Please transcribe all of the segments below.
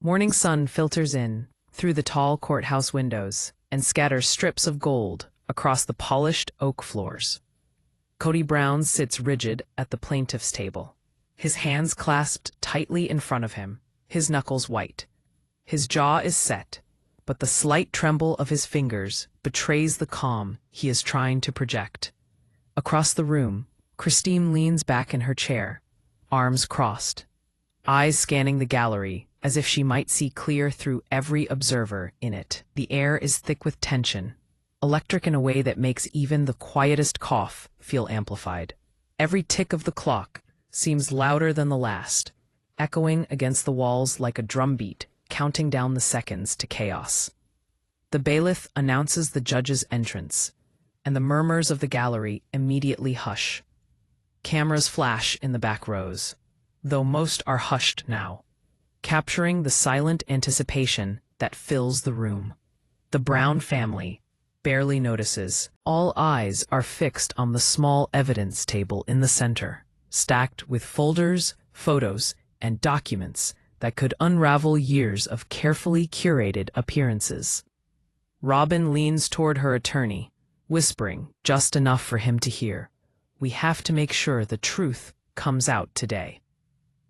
Morning sun filters in through the tall courthouse windows and scatters strips of gold across the polished oak floors. Kody Brown sits rigid at the plaintiff's table, his hands clasped tightly in front of him, his knuckles white. His jaw is set, but the slight tremble of his fingers betrays the calm he is trying to project. Across the room, Christine leans back in her chair, arms crossed, eyes scanning the gallery as if she might see clear through every observer in it. The air is thick with tension, electric in a way that makes even the quietest cough feel amplified. Every tick of the clock seems louder than the last, echoing against the walls like a drumbeat, counting down the seconds to chaos. The bailiff announces the judge's entrance, and the murmurs of the gallery immediately hush. Cameras flash in the back rows, though most are hushed now, capturing the silent anticipation that fills the room. The Brown family barely notices. All eyes are fixed on the small evidence table in the center, stacked with folders, photos, and documents that could unravel years of carefully curated appearances. Robyn leans toward her attorney, whispering just enough for him to hear. "We have to make sure the truth comes out today."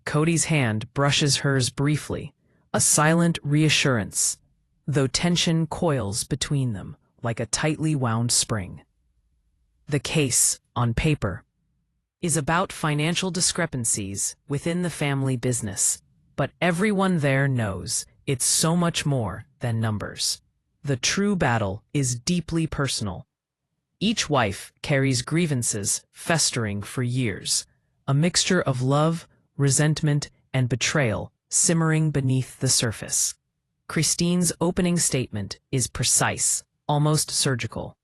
Kody's hand brushes hers briefly, a silent reassurance, though tension coils between them like a tightly wound spring. The case, on paper, is about financial discrepancies within the family business, but everyone there knows it's so much more than numbers. The true battle is deeply personal. Each wife carries grievances festering for years, a mixture of love, resentment, and betrayal simmering beneath the surface. Christine's opening statement is precise, almost surgical.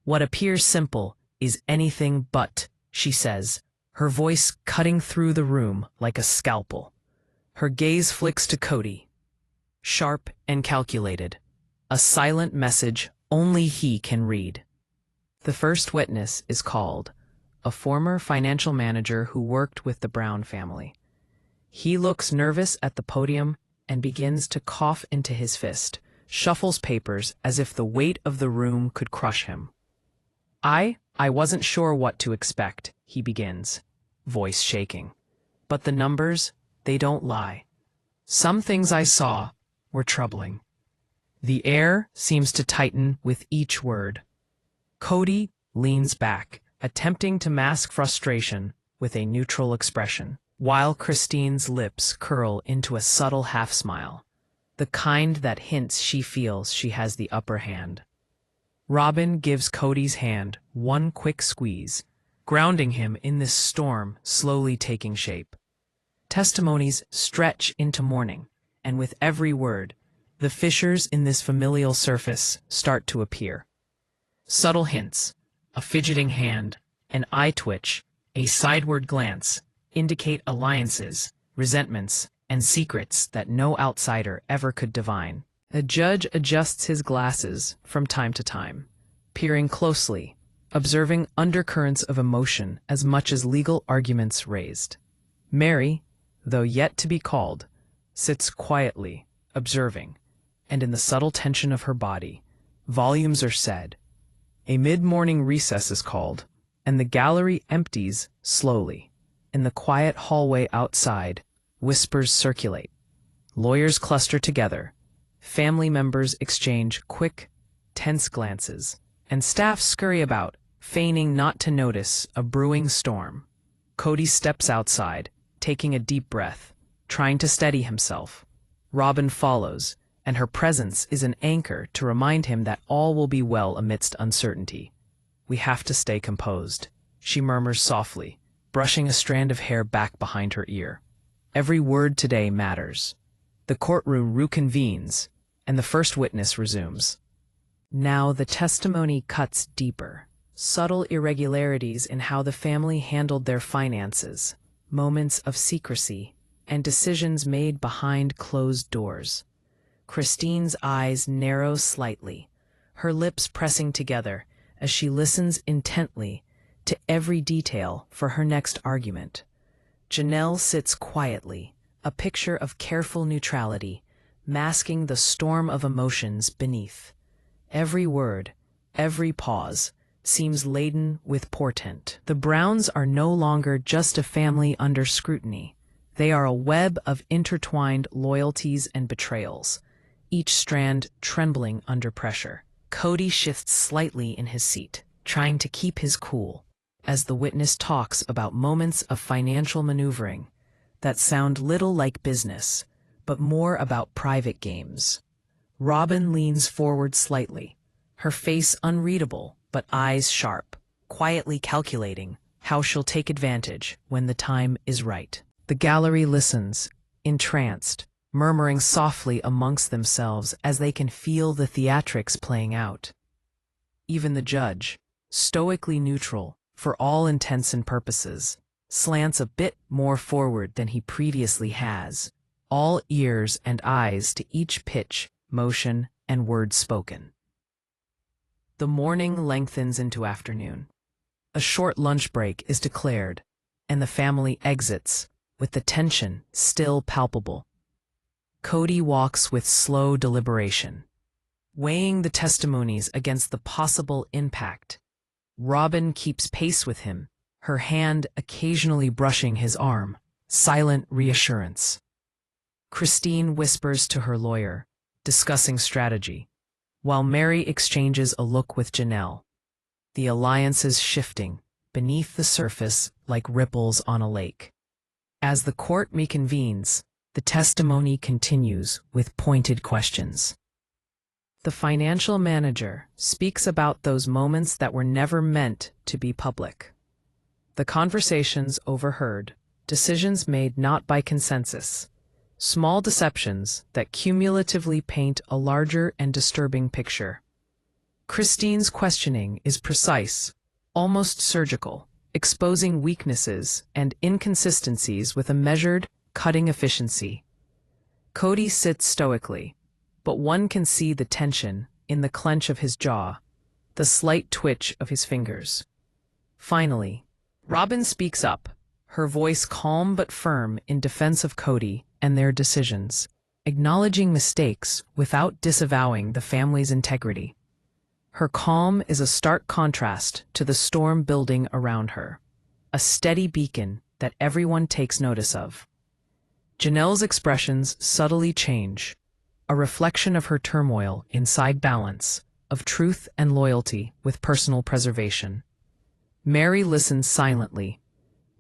"What appears simple is anything but," she says, her voice cutting through the room like a scalpel. Her gaze flicks to Kody, sharp and calculated, a silent message only he can read. The first witness is called, a former financial manager who worked with the Brown family. He looks nervous at the podium and begins to cough into his fist, shuffles papers as if the weight of the room could crush him. I wasn't sure what to expect," he begins, voice shaking. "But the numbers, they don't lie. Some things I saw were troubling." The air seems to tighten with each word. Kody leans back, attempting to mask frustration with a neutral expression, while Christine's lips curl into a subtle half-smile, the kind that hints she feels she has the upper hand. Robyn gives Kody's hand one quick squeeze, grounding him in this storm slowly taking shape. Testimonies stretch into morning, and with every word, the fissures in this familial surface start to appear. Subtle hints, a fidgeting hand, an eye twitch, a sideward glance, indicate alliances, resentments, and secrets that no outsider ever could divine. The judge adjusts his glasses from time to time, peering closely, observing undercurrents of emotion as much as legal arguments raised. Meri, though yet to be called, sits quietly, observing, and in the subtle tension of her body, volumes are said. A mid-morning recess is called, and the gallery empties slowly. In the quiet hallway outside, whispers circulate. Lawyers cluster together. Family members exchange quick, tense glances, and staff scurry about, feigning not to notice a brewing storm. Kody steps outside, taking a deep breath, trying to steady himself. Robyn follows, and her presence is an anchor to remind him that all will be well amidst uncertainty. "We have to stay composed," she murmurs softly, brushing a strand of hair back behind her ear. "Every word today matters." The courtroom reconvenes, and the first witness resumes. Now the testimony cuts deeper. Subtle irregularities in how the family handled their finances, moments of secrecy, and decisions made behind closed doors. Christine's eyes narrow slightly, her lips pressing together as she listens intently to every detail for her next argument. Janelle sits quietly, a picture of careful neutrality, masking the storm of emotions beneath. Every word, every pause, seems laden with portent. The Browns are no longer just a family under scrutiny. They are a web of intertwined loyalties and betrayals, each strand trembling under pressure. Kody shifts slightly in his seat, trying to keep his cool, as the witness talks about moments of financial maneuvering that sound little like business, but more about private games. Robyn leans forward slightly, her face unreadable but eyes sharp, quietly calculating how she'll take advantage when the time is right. The gallery listens, entranced, murmuring softly amongst themselves as they can feel the theatrics playing out. Even the judge, stoically neutral for all intents and purposes, slants a bit more forward than he previously has, all ears and eyes to each pitch, motion, and word spoken. The morning lengthens into afternoon. A short lunch break is declared, and the family exits, with the tension still palpable. Kody walks with slow deliberation, weighing the testimonies against the possible impact. Robyn keeps pace with him, her hand occasionally brushing his arm, silent reassurance. Christine whispers to her lawyer, discussing strategy, while Meri exchanges a look with Janelle. The alliances shifting beneath the surface like ripples on a lake. As the court reconvenes, the testimony continues with pointed questions. The financial manager speaks about those moments that were never meant to be public. The conversations overheard, decisions made not by consensus, small deceptions that cumulatively paint a larger and disturbing picture. Christine's questioning is precise, almost surgical, exposing weaknesses and inconsistencies with a measured, cutting efficiency. Kody sits stoically, but one can see the tension in the clench of his jaw, the slight twitch of his fingers. Finally, Robyn speaks up, her voice calm but firm in defense of Kody and their decisions, acknowledging mistakes without disavowing the family's integrity. Her calm is a stark contrast to the storm building around her, a steady beacon that everyone takes notice of. Janelle's expressions subtly change, a reflection of her turmoil inside balance, of truth and loyalty with personal preservation. Meri listens silently,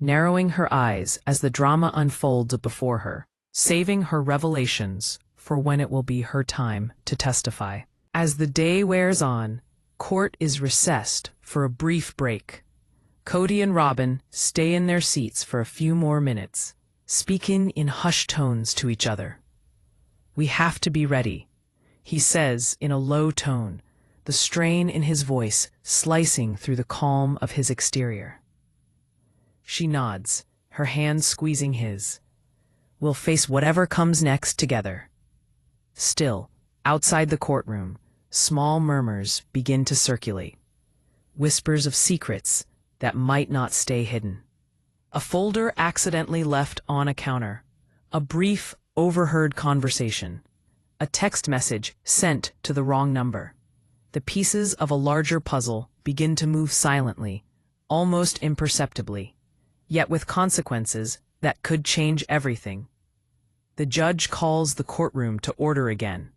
narrowing her eyes as the drama unfolds before her, saving her revelations for when it will be her time to testify. As the day wears on, court is recessed for a brief break. Kody and Robyn stay in their seats for a few more minutes, speaking in hushed tones to each other. "We have to be ready," he says in a low tone, the strain in his voice slicing through the calm of his exterior. She nods, her hand squeezing his. "We'll face whatever comes next together." Still, outside the courtroom, small murmurs begin to circulate, whispers of secrets that might not stay hidden. A folder accidentally left on a counter, a brief, overheard conversation, a text message sent to the wrong number. The pieces of a larger puzzle begin to move silently, almost imperceptibly, yet with consequences that could change everything. The judge calls the courtroom to order again.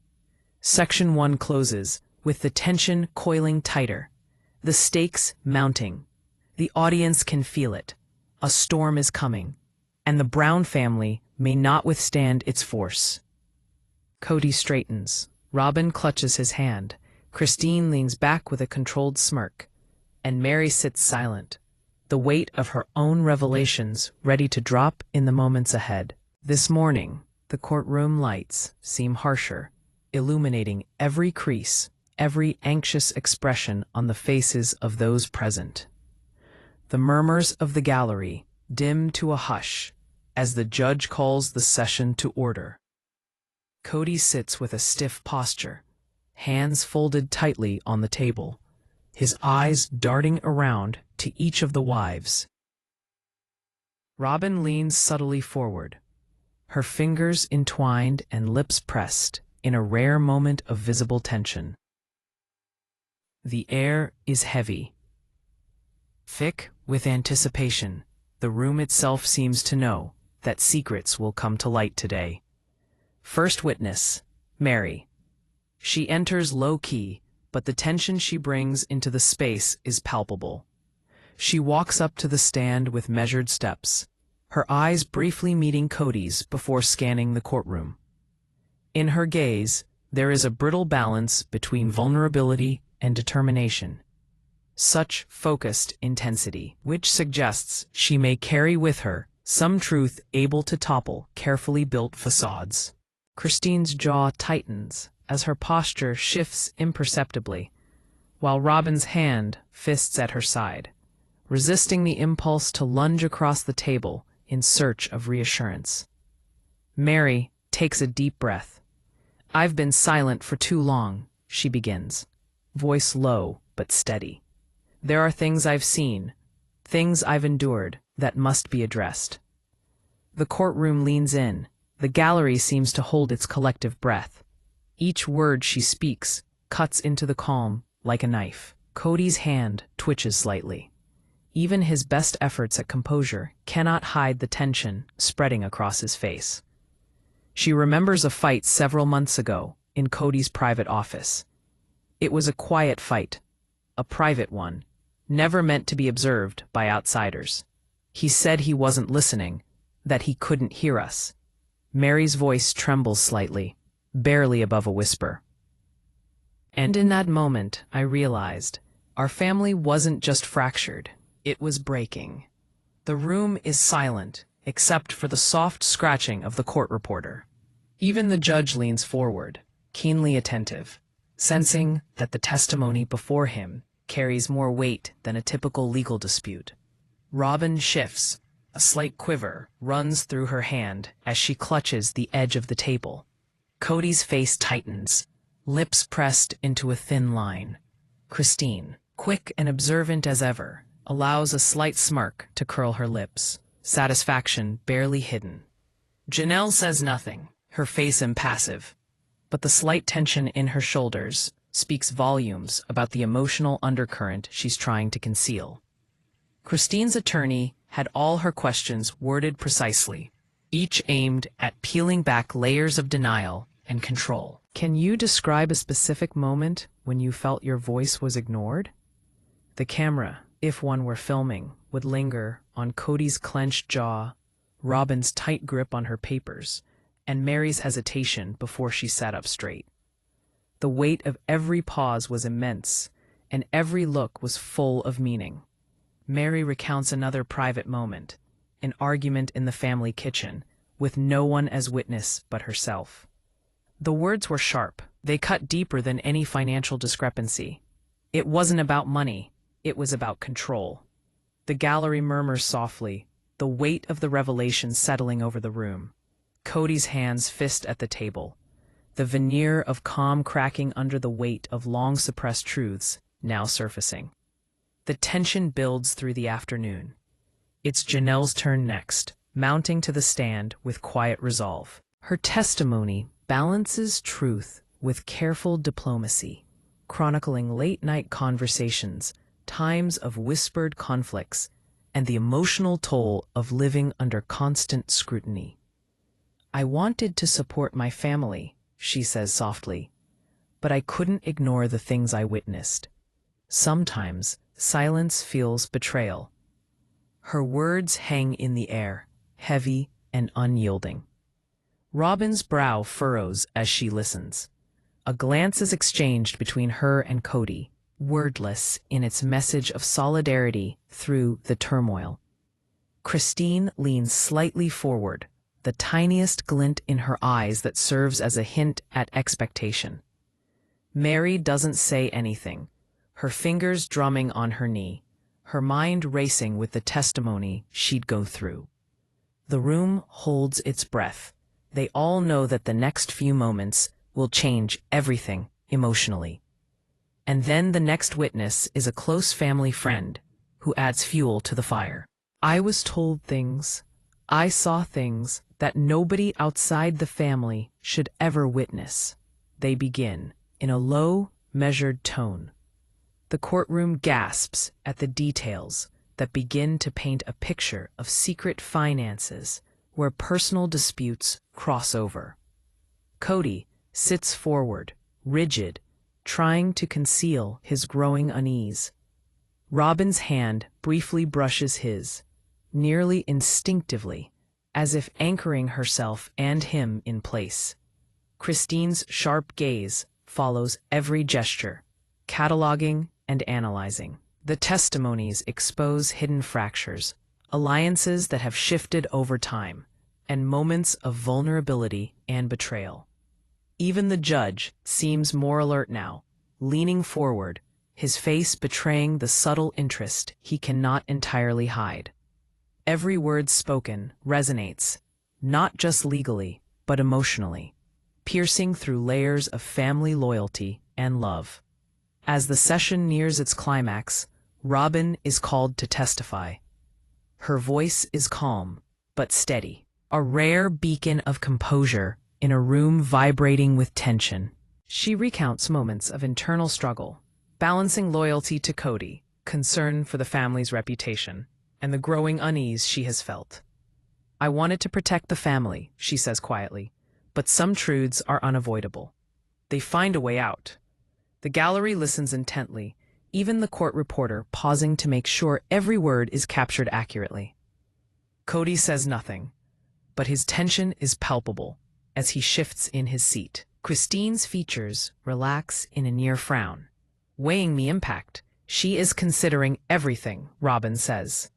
Section 1 closes, with the tension coiling tighter, the stakes mounting. The audience can feel it. A storm is coming, and the Brown family may not withstand its force. Kody straightens. Robyn clutches his hand. Christine leans back with a controlled smirk, and Meri sits silent, the weight of her own revelations ready to drop in the moments ahead. This morning, the courtroom lights seem harsher, illuminating every crease, every anxious expression on the faces of those present. The murmurs of the gallery dim to a hush as the judge calls the session to order. Kody sits with a stiff posture, hands folded tightly on the table, his eyes darting around to each of the wives. Robyn leans subtly forward, her fingers entwined and lips pressed in a rare moment of visible tension. The air is heavy, thick with anticipation. The room itself seems to know that secrets will come to light today. First witness, Meri. She enters low-key, but the tension she brings into the space is palpable. She walks up to the stand with measured steps, her eyes briefly meeting Kody's before scanning the courtroom. In her gaze, there is a brittle balance between vulnerability and determination. Such focused intensity, which suggests she may carry with her some truth able to topple carefully built facades. Christine's jaw tightens as her posture shifts imperceptibly, while Robyn's hand fists at her side, resisting the impulse to lunge across the table in search of reassurance. Meri takes a deep breath. "I've been silent for too long," she begins, voice low but steady. "There are things I've seen, things I've endured, that must be addressed." The courtroom leans in. The gallery seems to hold its collective breath. Each word she speaks cuts into the calm like a knife. Kody's hand twitches slightly. Even his best efforts at composure cannot hide the tension spreading across his face. She remembers a fight several months ago in Kody's private office. It was a quiet fight, a private one, never meant to be observed by outsiders. He said he wasn't listening, that he couldn't hear us. Meri's voice trembles slightly, barely above a whisper. And in that moment, I realized our family wasn't just fractured, it was breaking. The room is silent, except for the soft scratching of the court reporter. Even the judge leans forward, keenly attentive, sensing that the testimony before him carries more weight than a typical legal dispute. Robyn shifts. A slight quiver runs through her hand as she clutches the edge of the table. Kody's face tightens, lips pressed into a thin line. Christine, quick and observant as ever, allows a slight smirk to curl her lips, satisfaction barely hidden. Janelle says nothing, her face impassive, but the slight tension in her shoulders speaks volumes about the emotional undercurrent she's trying to conceal. Christine's attorney had all her questions worded precisely, each aimed at peeling back layers of denial and control. "Can you describe a specific moment when you felt your voice was ignored?" The camera, if one were filming, would linger on Kody's clenched jaw, Robyn's tight grip on her papers, and Meri's hesitation before she sat up straight. The weight of every pause was immense, and every look was full of meaning. Meri recounts another private moment, an argument in the family kitchen, with no one as witness but herself. The words were sharp. They cut deeper than any financial discrepancy. It wasn't about money. It was about control. The gallery murmurs softly, the weight of the revelation settling over the room. Kody's hands fist at the table, the veneer of calm cracking under the weight of long-suppressed truths now surfacing. The tension builds through the afternoon. It's Janelle's turn next, mounting to the stand with quiet resolve. Her testimony balances truth with careful diplomacy, chronicling late-night conversations, times of whispered conflicts, and the emotional toll of living under constant scrutiny. "I wanted to support my family," she says softly, "but I couldn't ignore the things I witnessed. Sometimes silence feels betrayal." Her words hang in the air, heavy and unyielding. Robyn's brow furrows as she listens. A glance is exchanged between her and Kody, wordless in its message of solidarity through the turmoil. Christine leans slightly forward, the tiniest glint in her eyes that serves as a hint at expectation. Meri doesn't say anything, her fingers drumming on her knee, her mind racing with the testimony she'd go through. The room holds its breath. They all know that the next few moments will change everything emotionally. And then the next witness is a close family friend who adds fuel to the fire. "I was told things I saw things that nobody outside the family should ever witness. They begin in a low, measured tone. The courtroom gasps at the details that begin to paint a picture of secret finances where personal disputes cross over. Kody sits forward, rigid, trying to conceal his growing unease. Robyn's hand briefly brushes his, nearly instinctively, as if anchoring herself and him in place. Christine's sharp gaze follows every gesture, cataloging and analyzing. The testimonies expose hidden fractures, alliances that have shifted over time, and moments of vulnerability and betrayal. Even the judge seems more alert now, leaning forward, his face betraying the subtle interest he cannot entirely hide. Every word spoken resonates, not just legally, but emotionally, piercing through layers of family loyalty and love. As the session nears its climax, Robyn is called to testify. Her voice is calm, but steady, a rare beacon of composure in a room vibrating with tension. She recounts moments of internal struggle, balancing loyalty to Kody, concern for the family's reputation, and the growing unease she has felt. I wanted to protect the family, she says quietly, but some truths are unavoidable. They find a way out. The gallery listens intently, even the court reporter pausing to make sure every word is captured accurately. Kody says nothing, but his tension is palpable as he shifts in his seat. Christine's features relax in a near frown. Weighing the impact, she is considering everything, Robyn says.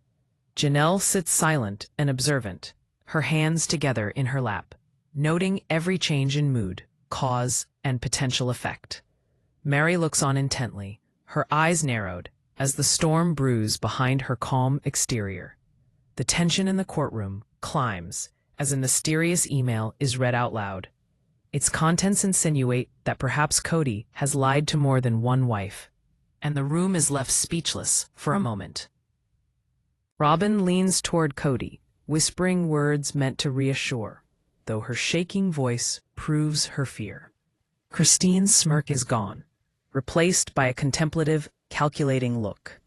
Janelle sits silent and observant, her hands together in her lap, noting every change in mood, cause, and potential effect. Meri looks on intently, her eyes narrowed, as the storm brews behind her calm exterior. The tension in the courtroom climbs as a mysterious email is read out loud. Its contents insinuate that perhaps Kody has lied to more than one wife, and the room is left speechless for a moment. Robyn leans toward Kody, whispering words meant to reassure, though her shaking voice proves her fear. Christine's smirk is gone, replaced by a contemplative, calculating look.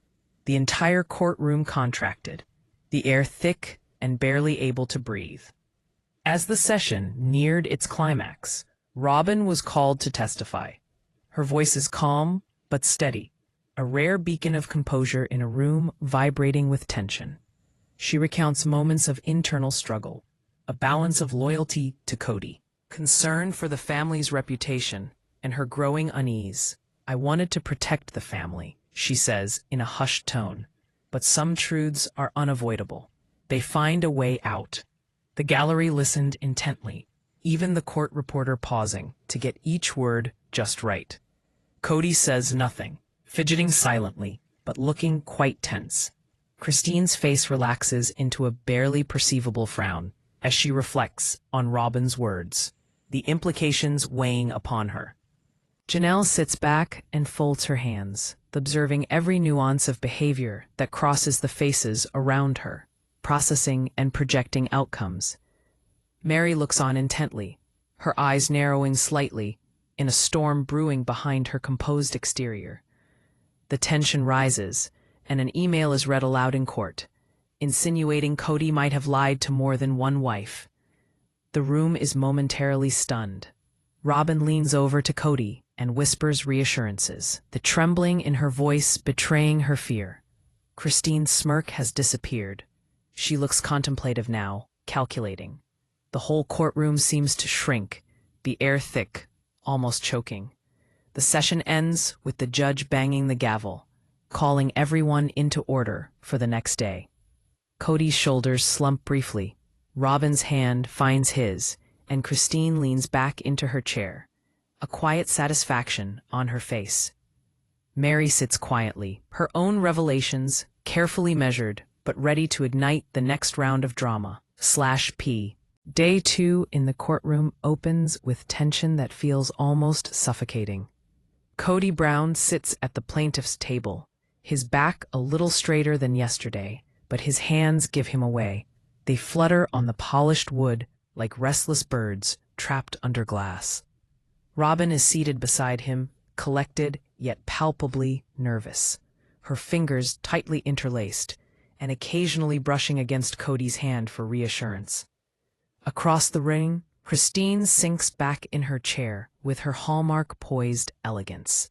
The entire courtroom contracted, the air thick and barely able to breathe. As the session neared its climax, Robyn was called to testify. Her voice is calm but steady, a rare beacon of composure in a room vibrating with tension. She recounts moments of internal struggle, a balance of loyalty to Kody, concern for the family's reputation, and her growing unease. I wanted to protect the family, she says in a hushed tone, but some truths are unavoidable. They find a way out. The gallery listened intently, even the court reporter pausing to get each word just right. Kody says nothing, fidgeting silently, but looking quite tense. Christine's face relaxes into a barely perceivable frown as she reflects on Robyn's words, the implications weighing upon her. Janelle sits back and folds her hands, observing every nuance of behavior that crosses the faces around her, processing and projecting outcomes. Meri looks on intently, her eyes narrowing slightly in a storm brewing behind her composed exterior. The tension rises, and an email is read aloud in court, insinuating Kody might have lied to more than one wife. The room is momentarily stunned. Robyn leans over to Kody and whispers reassurances, the trembling in her voice betraying her fear. Christine's smirk has disappeared. She looks contemplative now, calculating. The whole courtroom seems to shrink, the air thick, almost choking. The session ends with the judge banging the gavel, calling everyone into order for the next day. Kody's shoulders slump briefly. Robyn's hand finds his, and Christine leans back into her chair, a quiet satisfaction on her face. Meri sits quietly, her own revelations carefully measured, but ready to ignite the next round of drama. /P. Day 2 in the courtroom opens with tension that feels almost suffocating. Kody Brown sits at the plaintiff's table, his back a little straighter than yesterday, but his hands give him away. They flutter on the polished wood like restless birds trapped under glass. Robyn is seated beside him, collected yet palpably nervous, her fingers tightly interlaced, and occasionally brushing against Kody's hand for reassurance. Across the ring, Christine sinks back in her chair with her hallmark poised elegance.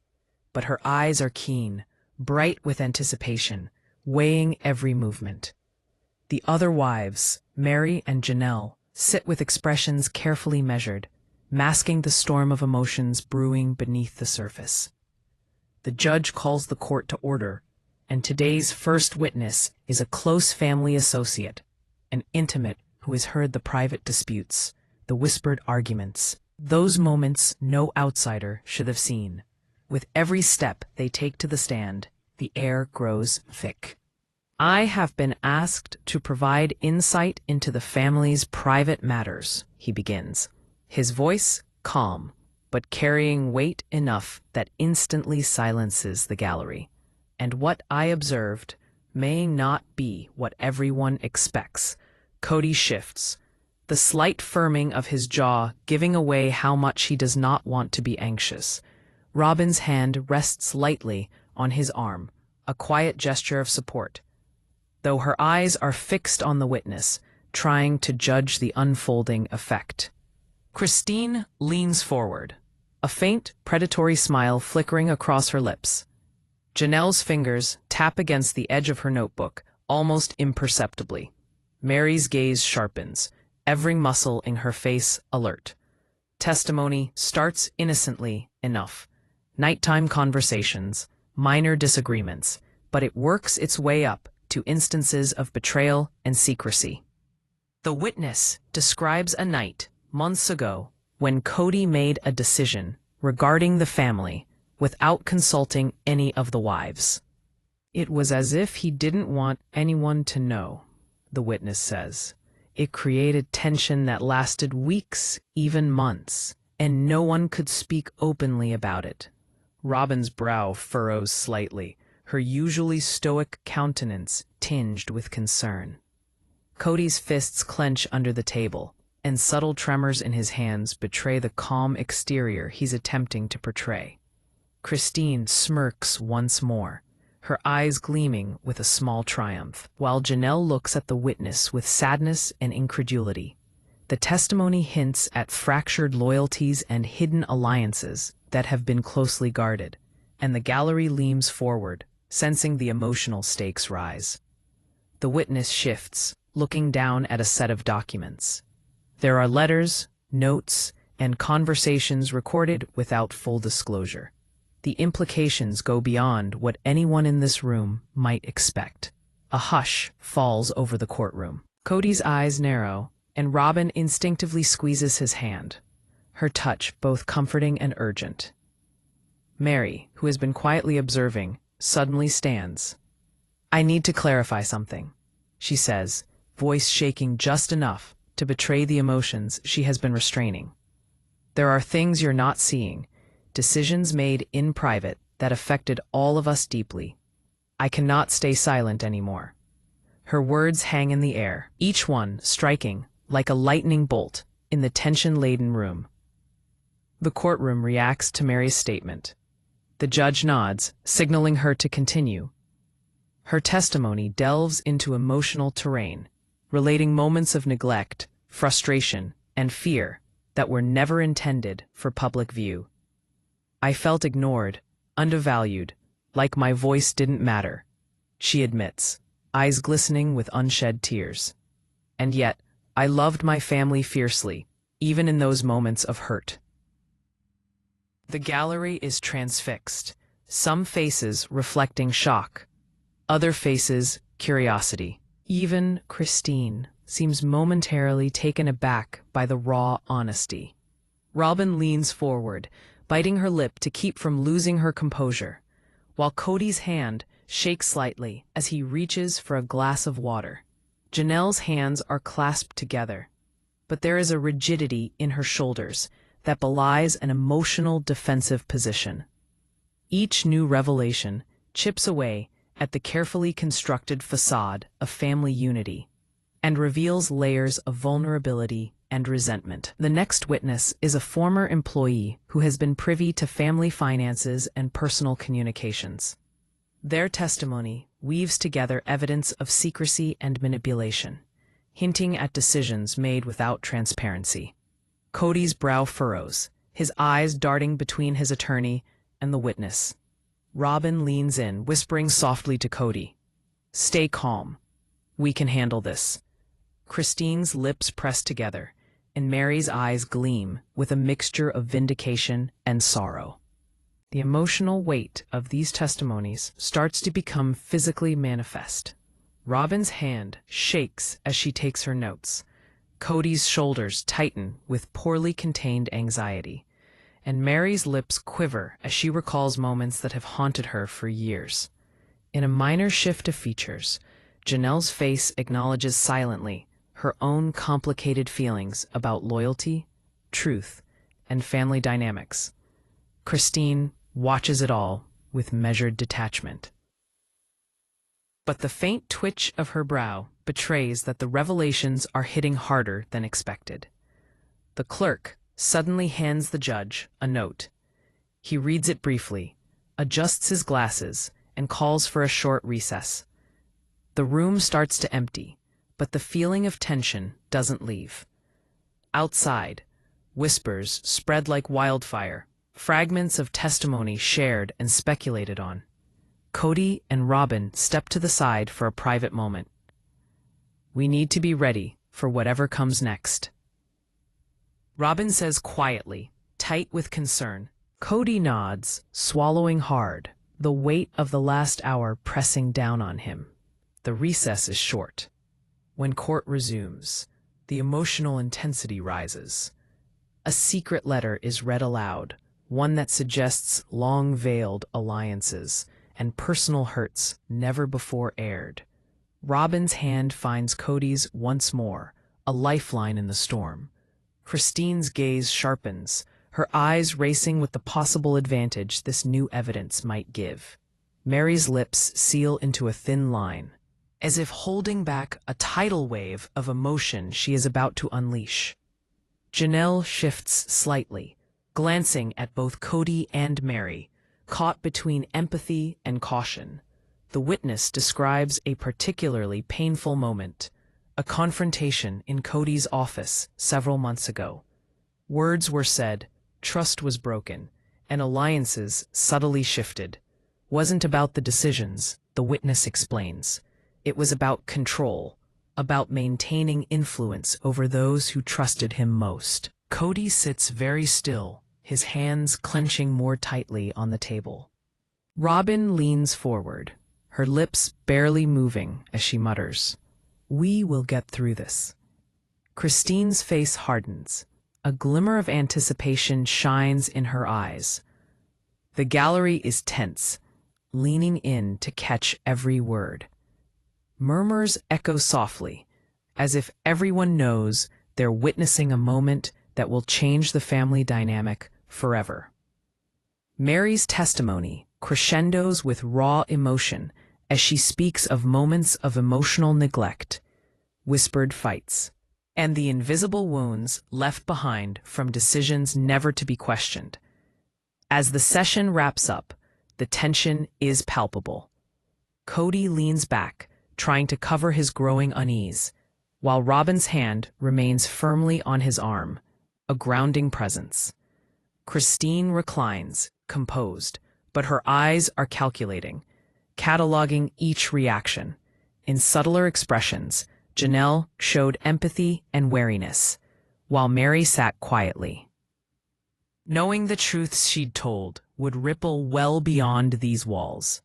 But her eyes are keen, bright with anticipation, weighing every movement. The other wives, Meri and Janelle, sit with expressions carefully measured, masking the storm of emotions brewing beneath the surface. The judge calls the court to order, and today's first witness is a close family associate, an intimate who has heard the private disputes, the whispered arguments, those moments no outsider should have seen. With every step they take to the stand, the air grows thick. I have been asked to provide insight into the family's private matters, he begins, his voice calm, but carrying weight enough that instantly silences the gallery. And what I observed may not be what everyone expects. Kody shifts, the slight firming of his jaw giving away how much he does not want to be anxious. Robyn's hand rests lightly on his arm, a quiet gesture of support, though her eyes are fixed on the witness, trying to judge the unfolding effect. Christine leans forward, a faint, predatory smile flickering across her lips. Janelle's fingers tap against the edge of her notebook, almost imperceptibly. Meri's gaze sharpens, every muscle in her face alert. Testimony starts innocently enough. Nighttime conversations, minor disagreements, but it works its way up to instances of betrayal and secrecy. The witness describes a night, months ago, when Kody made a decision regarding the family without consulting any of the wives. It was as if he didn't want anyone to know, the witness says. It created tension that lasted weeks, even months, and no one could speak openly about it. Robyn's brow furrows slightly, her usually stoic countenance tinged with concern. Kody's fists clench under the table, and subtle tremors in his hands betray the calm exterior he's attempting to portray. Christine smirks once more, her eyes gleaming with a small triumph, while Janelle looks at the witness with sadness and incredulity. The testimony hints at fractured loyalties and hidden alliances that have been closely guarded, and the gallery leans forward, sensing the emotional stakes rise. The witness shifts, looking down at a set of documents. There are letters, notes, and conversations recorded without full disclosure. The implications go beyond what anyone in this room might expect. A hush falls over the courtroom. Kody's eyes narrow, and Robyn instinctively squeezes his hand, her touch both comforting and urgent. Meri, who has been quietly observing, suddenly stands. I need to clarify something, she says, voice shaking just enough to betray the emotions she has been restraining. There are things you're not seeing, decisions made in private that affected all of us deeply. I cannot stay silent anymore. Her words hang in the air, each one striking like a lightning bolt in the tension-laden room. The courtroom reacts to Meri's statement. The judge nods, signaling her to continue. Her testimony delves into emotional terrain, relating moments of neglect, frustration, and fear that were never intended for public view. I felt ignored, undervalued, like my voice didn't matter, she admits, eyes glistening with unshed tears. And yet, I loved my family fiercely, even in those moments of hurt. The gallery is transfixed, some faces reflecting shock, other faces curiosity. Even Christine seems momentarily taken aback by the raw honesty. Robyn leans forward, biting her lip to keep from losing her composure, while Kody's hand shakes slightly as he reaches for a glass of water. Janelle's hands are clasped together, but there is a rigidity in her shoulders that belies an emotional defensive position. Each new revelation chips away at the carefully constructed facade of family unity, and reveals layers of vulnerability and resentment. The next witness is a former employee who has been privy to family finances and personal communications. Their testimony weaves together evidence of secrecy and manipulation, hinting at decisions made without transparency. Kody's brow furrows, his eyes darting between his attorney and the witness. Robyn leans in, whispering softly to Kody, "Stay calm. We can handle this." Christine's lips press together, and Meri's eyes gleam with a mixture of vindication and sorrow. The emotional weight of these testimonies starts to become physically manifest. Robyn's hand shakes as she takes her notes. Kody's shoulders tighten with poorly contained anxiety, and Meri's lips quiver as she recalls moments that have haunted her for years. In a minor shift of features, Janelle's face acknowledges silently her own complicated feelings about loyalty, truth, and family dynamics. Christine watches it all with measured detachment. But the faint twitch of her brow betrays that the revelations are hitting harder than expected. The clerk suddenly hands the judge a note. He reads it briefly, adjusts his glasses, and calls for a short recess. The room starts to empty, but the feeling of tension doesn't leave. Outside, whispers spread like wildfire, fragments of testimony shared and speculated on. Kody and Robyn step to the side for a private moment. "We need to be ready for whatever comes next," Robyn says quietly, tight with concern. Kody nods, swallowing hard, the weight of the last hour pressing down on him. The recess is short. When court resumes, the emotional intensity rises. A secret letter is read aloud, one that suggests long-veiled alliances and personal hurts never before aired. Robyn's hand finds Kody's once more, a lifeline in the storm. Christine's gaze sharpens, her eyes racing with the possible advantage this new evidence might give. Meri's lips seal into a thin line, as if holding back a tidal wave of emotion she is about to unleash. Janelle shifts slightly, glancing at both Kody and Meri, caught between empathy and caution. The witness describes a particularly painful moment, a confrontation in Kody's office several months ago. Words were said, trust was broken, and alliances subtly shifted. Wasn't about the decisions, the witness explains. It was about control, about maintaining influence over those who trusted him most. Kody sits very still, his hands clenching more tightly on the table. Robyn leans forward, her lips barely moving as she mutters, "We will get through this." Christine's face hardens. A glimmer of anticipation shines in her eyes. The gallery is tense, leaning in to catch every word. Murmurs echo softly, as if everyone knows they're witnessing a moment that will change the family dynamic forever. Meri's testimony crescendos with raw emotion as she speaks of moments of emotional neglect, whispered fights, and the invisible wounds left behind from decisions never to be questioned. As the session wraps up, the tension is palpable. Kody leans back, trying to cover his growing unease, while Robyn's hand remains firmly on his arm, a grounding presence. Christine reclines, composed, but her eyes are calculating, cataloging each reaction. In subtler expressions, Janelle showed empathy and wariness, while Meri sat quietly, knowing the truths she'd told would ripple well beyond these walls.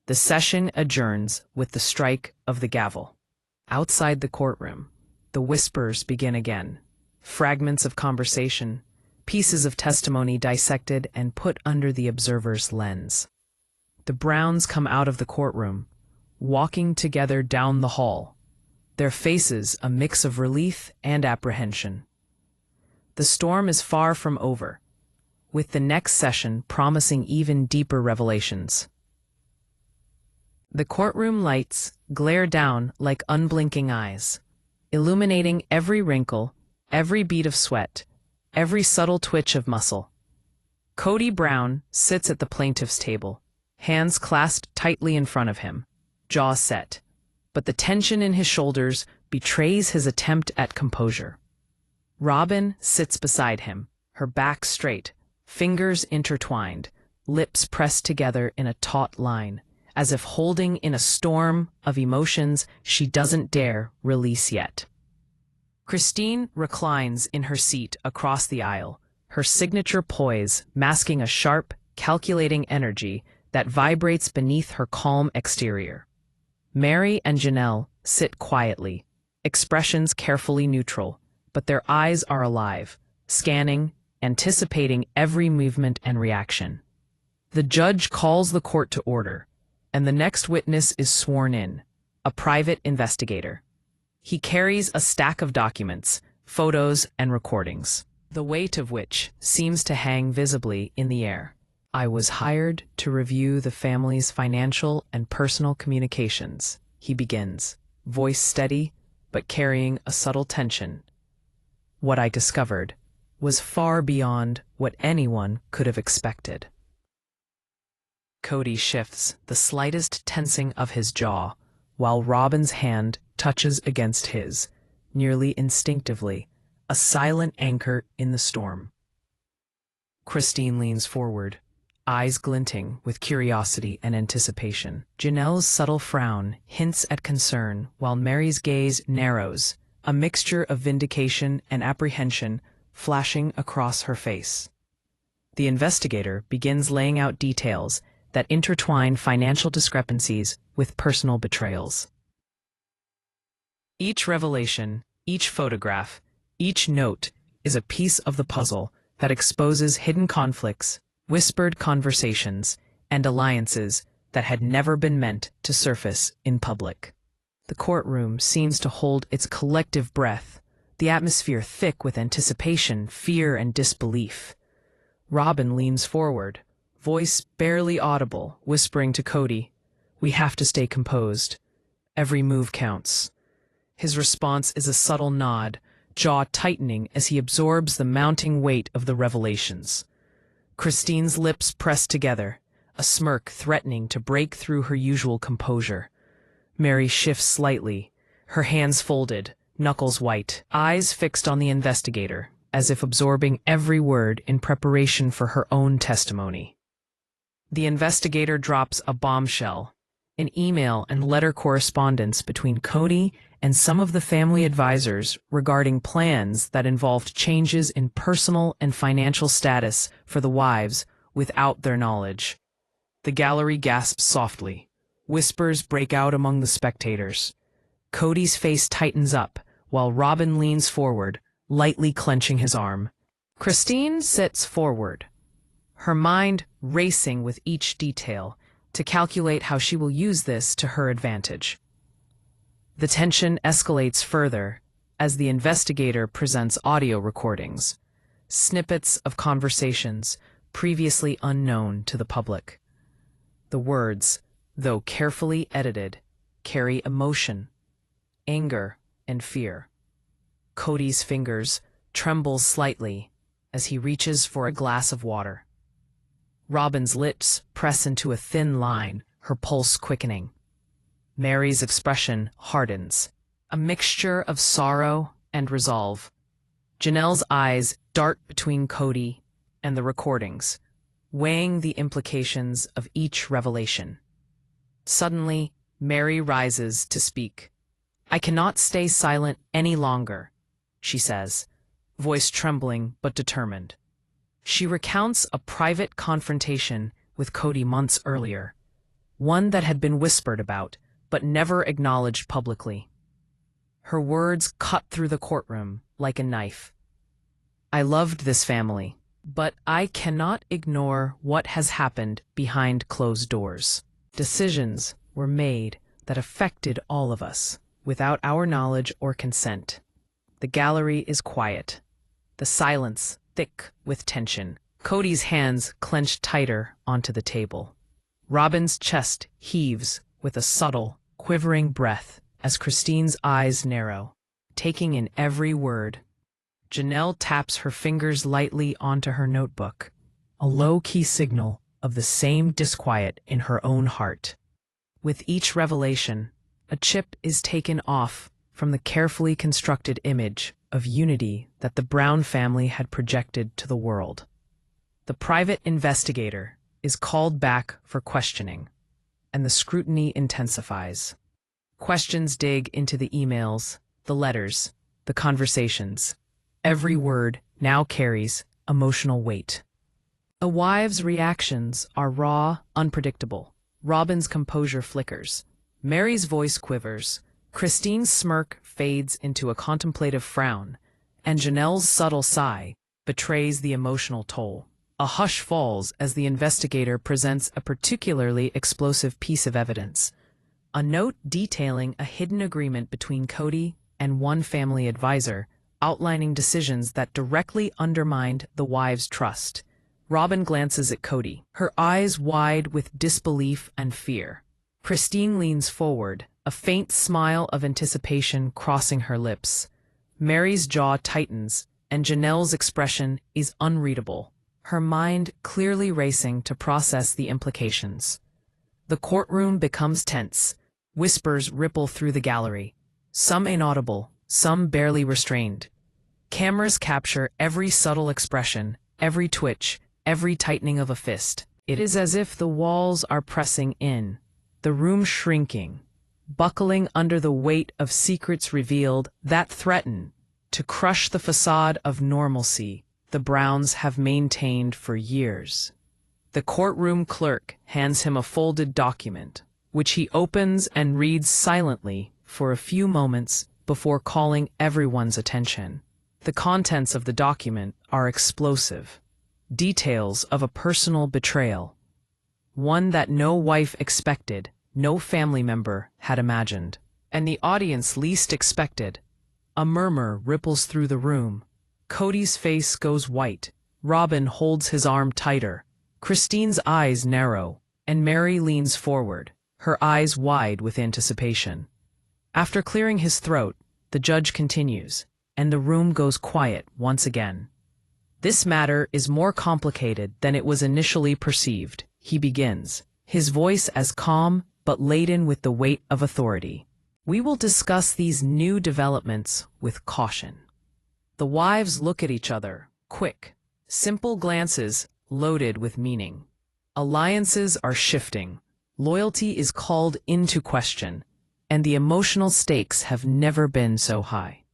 The session adjourns with the strike of the gavel. Outside the courtroom, the whispers begin again. Fragments of conversation, pieces of testimony dissected and put under the observer's lens. The Browns come out of the courtroom, walking together down the hall, their faces a mix of relief and apprehension. The storm is far from over, with the next session promising even deeper revelations. The courtroom lights glare down like unblinking eyes. illuminating every wrinkle, every bead of sweat, every subtle twitch of muscle. Kody Brown sits at the plaintiff's table, hands clasped tightly in front of him, jaw set, but the tension in his shoulders betrays his attempt at composure. Robyn sits beside him, her back straight, fingers intertwined, lips pressed together in a taut line, as if holding in a storm of emotions she doesn't dare release yet. Christine reclines in her seat across the aisle, her signature poise masking a sharp, calculating energy that vibrates beneath her calm exterior. Meri and Janelle sit quietly, expressions carefully neutral, but their eyes are alive, scanning, anticipating every movement and reaction. The judge calls the court to order, and the next witness is sworn in, a private investigator. He carries a stack of documents, photos, and recordings, the weight of which seems to hang visibly in the air. I was hired to review the family's financial and personal communications, he begins, voice steady, but carrying a subtle tension. What I discovered was far beyond what anyone could have expected. Kody shifts the slightest tensing of his jaw, while Robyn's hand touches against his, nearly instinctively, a silent anchor in the storm. Christine leans forward, eyes glinting with curiosity and anticipation. Janelle's subtle frown hints at concern, while Meri's gaze narrows, a mixture of vindication and apprehension flashing across her face. The investigator begins laying out details that intertwine financial discrepancies with personal betrayals. Each revelation, each photograph, each note is a piece of the puzzle that exposes hidden conflicts, whispered conversations, and alliances that had never been meant to surface in public. The courtroom seems to hold its collective breath, the atmosphere thick with anticipation, fear, and disbelief. Robyn leans forward, voice barely audible, whispering to Kody, "We have to stay composed. Every move counts." His response is a subtle nod, jaw tightening as he absorbs the mounting weight of the revelations. Christine's lips press together, a smirk threatening to break through her usual composure. Meri shifts slightly, her hands folded, knuckles white, eyes fixed on the investigator, as if absorbing every word in preparation for her own testimony. The investigator drops a bombshell, an email and letter correspondence between Kody and some of the family advisors regarding plans that involved changes in personal and financial status for the wives without their knowledge. The gallery gasps softly. Whispers break out among the spectators. Kody's face tightens up, while Robyn leans forward, lightly clenching his arm. Christine sits forward, her mind racing with each detail to calculate how she will use this to her advantage. The tension escalates further as the investigator presents audio recordings, snippets of conversations previously unknown to the public. The words, though carefully edited, carry emotion, anger, and fear. Kody's fingers tremble slightly as he reaches for a glass of water. Robyn's lips press into a thin line, her pulse quickening. Meri's expression hardens, a mixture of sorrow and resolve. Janelle's eyes dart between Kody and the recordings, weighing the implications of each revelation. Suddenly, Meri rises to speak. "I cannot stay silent any longer," she says, voice trembling but determined. She recounts a private confrontation with Kody months earlier, one that had been whispered about, but never acknowledged publicly. Her words cut through the courtroom like a knife. "I loved this family, but I cannot ignore what has happened behind closed doors. Decisions were made that affected all of us, without our knowledge or consent." The gallery is quiet, the silence thick with tension. Kody's hands clench tighter onto the table. Robyn's chest heaves with a subtle, quivering breath as Christine's eyes narrow. taking in every word. Janelle taps her fingers lightly onto her notebook, a low-key signal of the same disquiet in her own heart. With each revelation, a chip is taken off from the carefully constructed image of unity that the Brown family had projected to the world. The private investigator is called back for questioning, and the scrutiny intensifies. Questions dig into the emails, the letters, the conversations. Every word now carries emotional weight. The wives' reactions are raw, unpredictable. Robyn's composure flickers. Meri's voice quivers. Christine's smirk fades into a contemplative frown, and Janelle's subtle sigh betrays the emotional toll. A hush falls as the investigator presents a particularly explosive piece of evidence. A note detailing a hidden agreement between Kody and one family advisor, outlining decisions that directly undermined the wives' trust. Robyn glances at Kody, her eyes wide with disbelief and fear. Christine leans forward, a faint smile of anticipation crossing her lips. Meri's jaw tightens, and Janelle's expression is unreadable, her mind clearly racing to process the implications. The courtroom becomes tense. Whispers ripple through the gallery, some inaudible, some barely restrained. Cameras capture every subtle expression, every twitch, every tightening of a fist. It is as if the walls are pressing in, the room shrinking, buckling under the weight of secrets revealed that threaten to crush the facade of normalcy the Browns have maintained for years. The courtroom clerk hands him a folded document, which he opens and reads silently for a few moments before calling everyone's attention. The contents of the document are explosive. Details of a personal betrayal, one that no wife expected, no family member had imagined, and the audience least expected. A murmur ripples through the room. Kody's face goes white. Robyn holds his arm tighter. Christine's eyes narrow, and Meri leans forward, her eyes wide with anticipation. After clearing his throat, the judge continues, and the room goes quiet once again. This matter is more complicated than it was initially perceived, he begins, his voice as calm but laden with the weight of authority. We will discuss these new developments with caution. The wives look at each other, quick, simple glances loaded with meaning. Alliances are shifting, loyalty is called into question, and the emotional stakes have never been so high.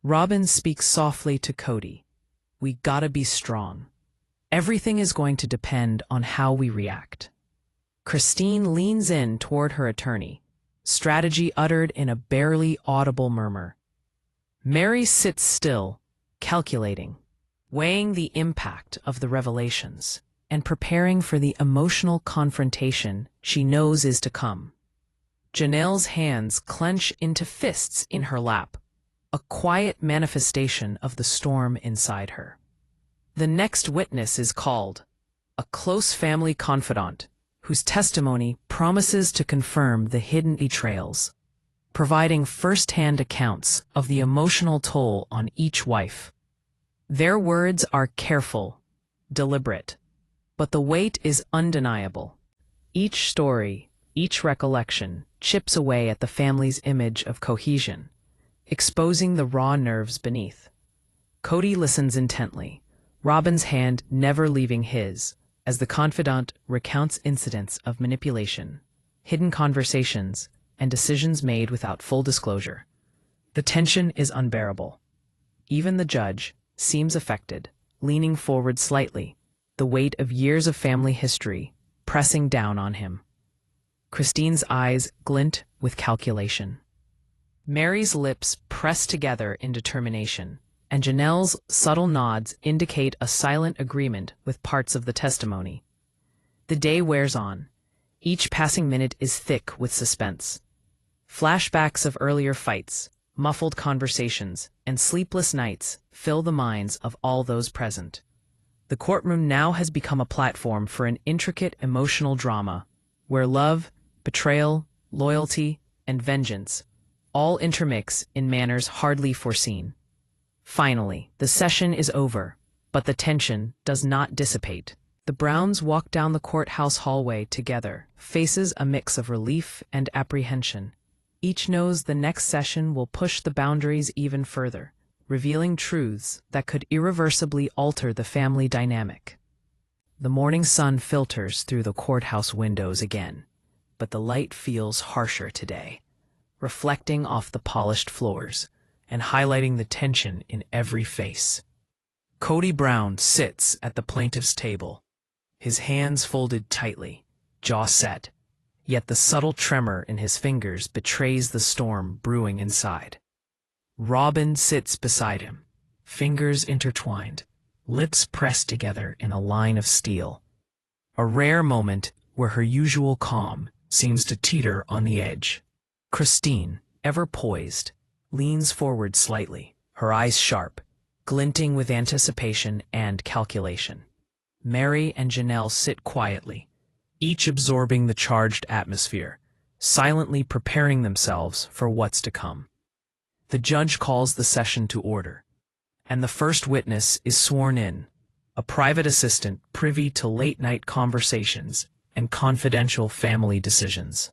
Robyn speaks softly to Kody. We gotta be strong. Everything is going to depend on how we react. Christine leans in toward her attorney, strategy uttered in a barely audible murmur. Meri sits still, calculating, weighing the impact of the revelations, and preparing for the emotional confrontation she knows is to come. Janelle's hands clench into fists in her lap, a quiet manifestation of the storm inside her. The next witness is called, a close family confidant, whose testimony promises to confirm the hidden betrayals, providing first-hand accounts of the emotional toll on each wife. Their words are careful, deliberate, but the weight is undeniable. Each story, each recollection, chips away at the family's image of cohesion, exposing the raw nerves beneath. Kody listens intently, Robyn's hand never leaving his, as the confidant recounts incidents of manipulation, hidden conversations, and decisions made without full disclosure. The tension is unbearable. Even the judge seems affected, leaning forward slightly, the weight of years of family history pressing down on him. Christine's eyes glint with calculation. Meri's lips press together in determination, and Janelle's subtle nods indicate a silent agreement with parts of the testimony. The day wears on. Each passing minute is thick with suspense. Flashbacks of earlier fights, muffled conversations, and sleepless nights fill the minds of all those present. The courtroom now has become a platform for an intricate emotional drama, where love, betrayal, loyalty, and vengeance all intermix in manners hardly foreseen. Finally, the session is over, but the tension does not dissipate. The Browns walk down the courthouse hallway together, faces a mix of relief and apprehension. Each knows the next session will push the boundaries even further, revealing truths that could irreversibly alter the family dynamic. The morning sun filters through the courthouse windows again, but the light feels harsher today, reflecting off the polished floors and highlighting the tension in every face. Kody Brown sits at the plaintiff's table, his hands folded tightly, jaw set, yet the subtle tremor in his fingers betrays the storm brewing inside. Robyn sits beside him, fingers intertwined, lips pressed together in a line of steel. A rare moment where her usual calm seems to teeter on the edge. Christine, ever poised, leans forward slightly, her eyes sharp, glinting with anticipation and calculation. Meri and Janelle sit quietly, each absorbing the charged atmosphere, silently preparing themselves for what's to come. The judge calls the session to order, and the first witness is sworn in, a private assistant privy to late-night conversations and confidential family decisions.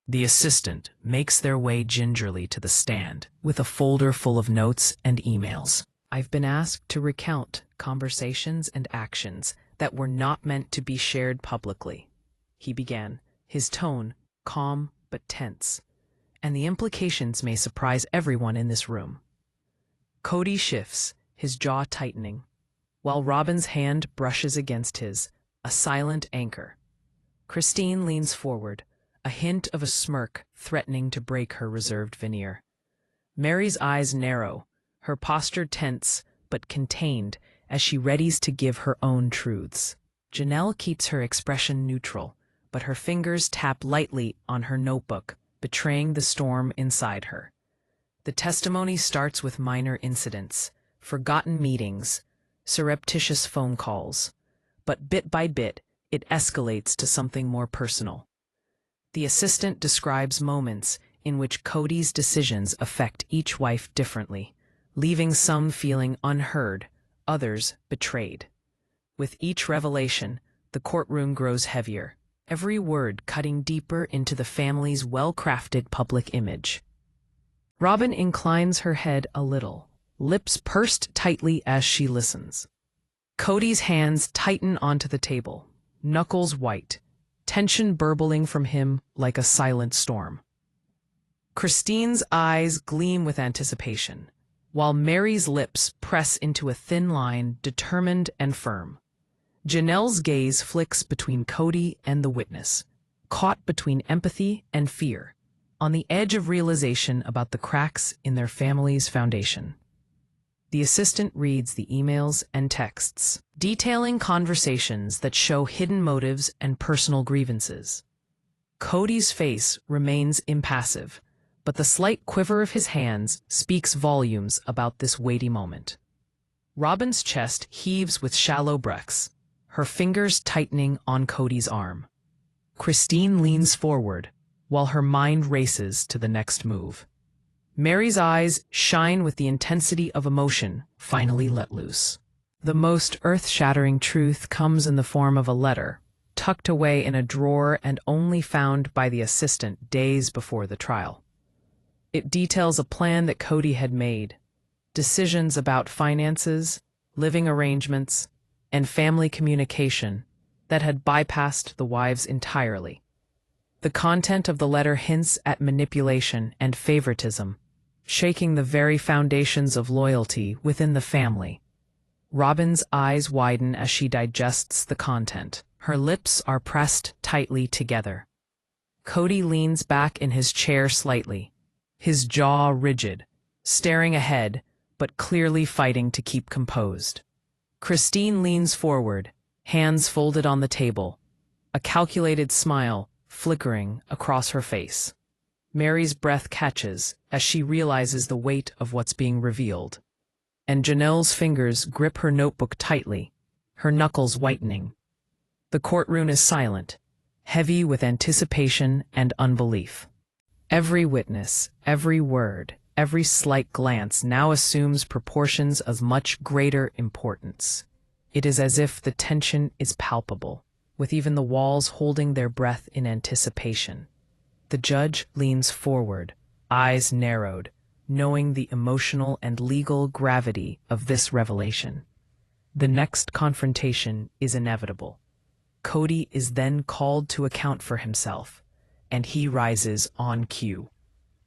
The assistant makes their way gingerly to the stand with a folder full of notes and emails. I've been asked to recount conversations and actions that were not meant to be shared publicly, he began, his tone calm but tense, and the implications may surprise everyone in this room. Kody shifts, his jaw tightening, while Robyn's hand brushes against his, a silent anchor. Christine leans forward, a hint of a smirk threatening to break her reserved veneer. Meri's eyes narrow, her posture tense but contained as she readies to give her own truths. Janelle keeps her expression neutral, but her fingers tap lightly on her notebook, betraying the storm inside her. The testimony starts with minor incidents, forgotten meetings, surreptitious phone calls, but bit by bit, it escalates to something more personal. The assistant describes moments in which Kody's decisions affect each wife differently, leaving some feeling unheard, others betrayed. With each revelation, the courtroom grows heavier, every word cutting deeper into the family's well-crafted public image. Robyn inclines her head a little, lips pursed tightly as she listens. Kody's hands tighten onto the table, knuckles white, tension burbling from him like a silent storm. Christine's eyes gleam with anticipation, while Meri's lips press into a thin line, determined and firm. Janelle's gaze flicks between Kody and the witness, caught between empathy and fear, on the edge of realization about the cracks in their family's foundation. The assistant reads the emails and texts, detailing conversations that show hidden motives and personal grievances. Kody's face remains impassive, but the slight quiver of his hands speaks volumes about this weighty moment. Robyn's chest heaves with shallow breaths, her fingers tightening on Kody's arm. Christine leans forward, while her mind races to the next move. Meri's eyes shine with the intensity of emotion finally let loose. The most earth-shattering truth comes in the form of a letter, tucked away in a drawer and only found by the assistant days before the trial. It details a plan that Kody had made, decisions about finances, living arrangements, and family communication that had bypassed the wives entirely. The content of the letter hints at manipulation and favoritism, shaking the very foundations of loyalty within the family. Robyn's eyes widen as she digests the content. Her lips are pressed tightly together. Kody leans back in his chair slightly, his jaw rigid, staring ahead, but clearly fighting to keep composed. Christine leans forward, hands folded on the table, a calculated smile flickering across her face. Meri's breath catches as she realizes the weight of what's being revealed, and Janelle's fingers grip her notebook tightly, her knuckles whitening. The courtroom is silent, heavy with anticipation and unbelief. Every witness, every word, every slight glance now assumes proportions of much greater importance. It is as if the tension is palpable, with even the walls holding their breath in anticipation. The judge leans forward, eyes narrowed, knowing the emotional and legal gravity of this revelation. The next confrontation is inevitable. Kody is then called to account for himself, and he rises on cue.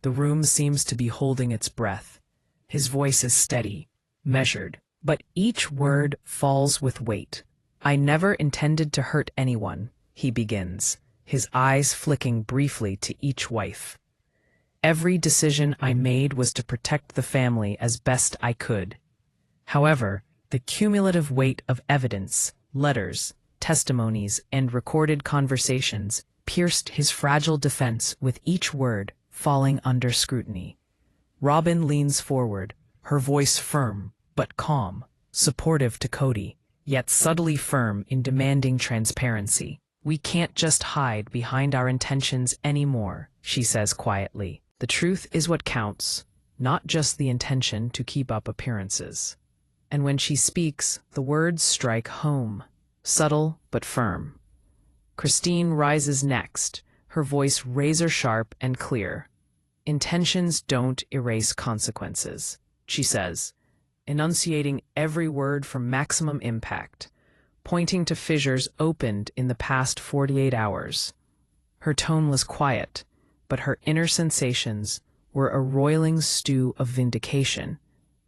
The room seems to be holding its breath. His voice is steady, measured, but each word falls with weight. "I never intended to hurt anyone," he begins, his eyes flicking briefly to each wife. "Every decision I made was to protect the family as best I could." However, the cumulative weight of evidence, letters, testimonies, and recorded conversations pierced his fragile defense with each word falling under scrutiny. Robyn leans forward, her voice firm but calm, supportive to Kody, yet subtly firm in demanding transparency. "We can't just hide behind our intentions anymore," she says quietly. "The truth is what counts, not just the intention to keep up appearances." And when she speaks, the words strike home, subtle but firm. Christine rises next, her voice razor-sharp and clear. "Intentions don't erase consequences," she says, enunciating every word for maximum impact, pointing to fissures opened in the past 48 hours. Her tone was quiet, but her inner sensations were a roiling stew of vindication,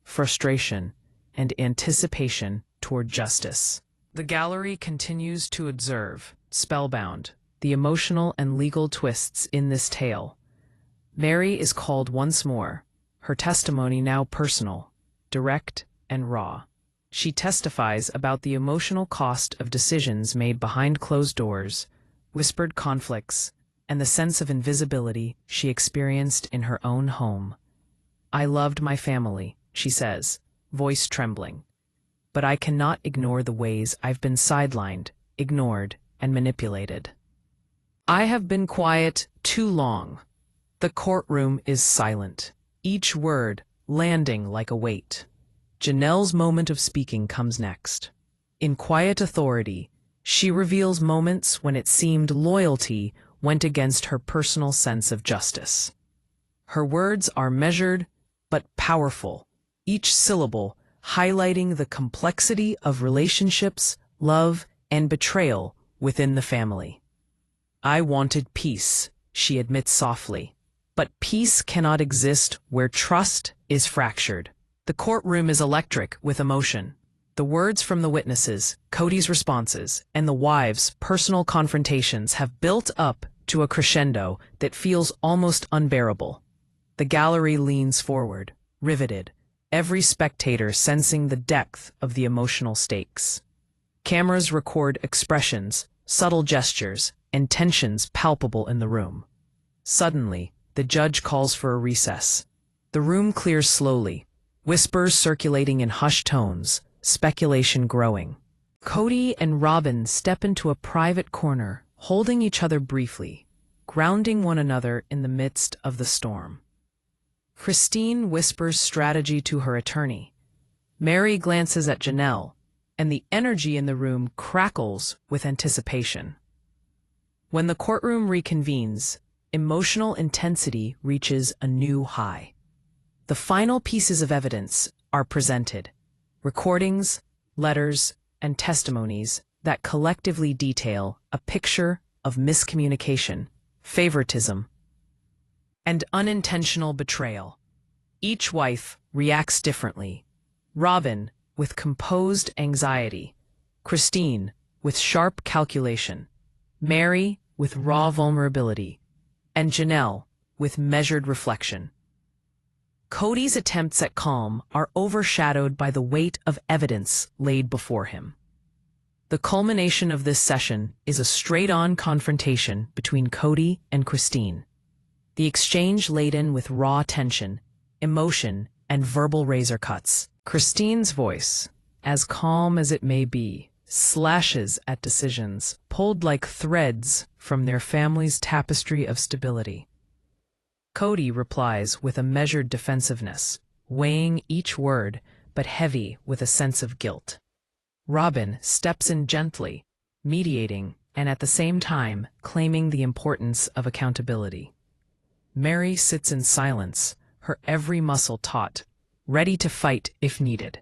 frustration, and anticipation toward justice. The gallery continues to observe, spellbound, the emotional and legal twists in this tale. Meri is called once more, her testimony now personal, direct, and raw. She testifies about the emotional cost of decisions made behind closed doors, whispered conflicts, and the sense of invisibility she experienced in her own home. "I loved my family," she says, voice trembling. "But I cannot ignore the ways I've been sidelined, ignored, and manipulated. I have been quiet too long." The courtroom is silent, each word landing like a weight. Janelle's moment of speaking comes next. In quiet authority, she reveals moments when it seemed loyalty went against her personal sense of justice. Her words are measured but powerful, each syllable highlighting the complexity of relationships, love, and betrayal within the family. "I wanted peace," she admits softly, "but peace cannot exist where trust is fractured." The courtroom is electric with emotion. The words from the witnesses, Kody's responses, and the wives' personal confrontations have built up to a crescendo that feels almost unbearable. The gallery leans forward, riveted, every spectator sensing the depth of the emotional stakes. Cameras record expressions, subtle gestures, and tensions palpable in the room. Suddenly, the judge calls for a recess. The room clears slowly, whispers circulating in hushed tones, speculation growing. Kody and Robyn step into a private corner, holding each other briefly, grounding one another in the midst of the storm. Christine whispers strategy to her attorney. Meri glances at Janelle, and the energy in the room crackles with anticipation. When the courtroom reconvenes, emotional intensity reaches a new high. The final pieces of evidence are presented, recordings, letters, and testimonies that collectively detail a picture of miscommunication, favoritism, and unintentional betrayal. Each wife reacts differently. Robyn, with composed anxiety. Christine, with sharp calculation. Meri, with raw vulnerability. And Janelle, with measured reflection. Kody's attempts at calm are overshadowed by the weight of evidence laid before him. The culmination of this session is a straight-on confrontation between Kody and Christine. The exchange laden with raw tension, emotion, and verbal razor cuts. Christine's voice, as calm as it may be, slashes at decisions pulled like threads from their family's tapestry of stability. Kody replies with a measured defensiveness, weighing each word, but heavy with a sense of guilt. Robyn steps in gently, mediating, and at the same time claiming the importance of accountability. Meri sits in silence, her every muscle taut, ready to fight if needed.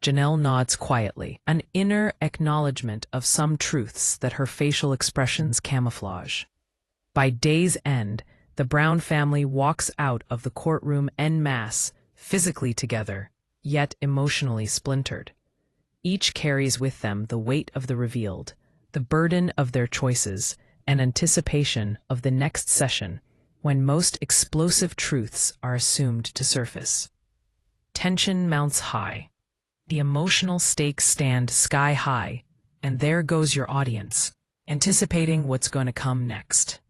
Janelle nods quietly, an inner acknowledgement of some truths that her facial expressions camouflage. By day's end, the Brown family walks out of the courtroom en masse, physically together, yet emotionally splintered. Each carries with them the weight of the revealed, the burden of their choices, and anticipation of the next session, when most explosive truths are assumed to surface. Tension mounts high. The emotional stakes stand sky high, and there goes your audience, anticipating what's going to come next.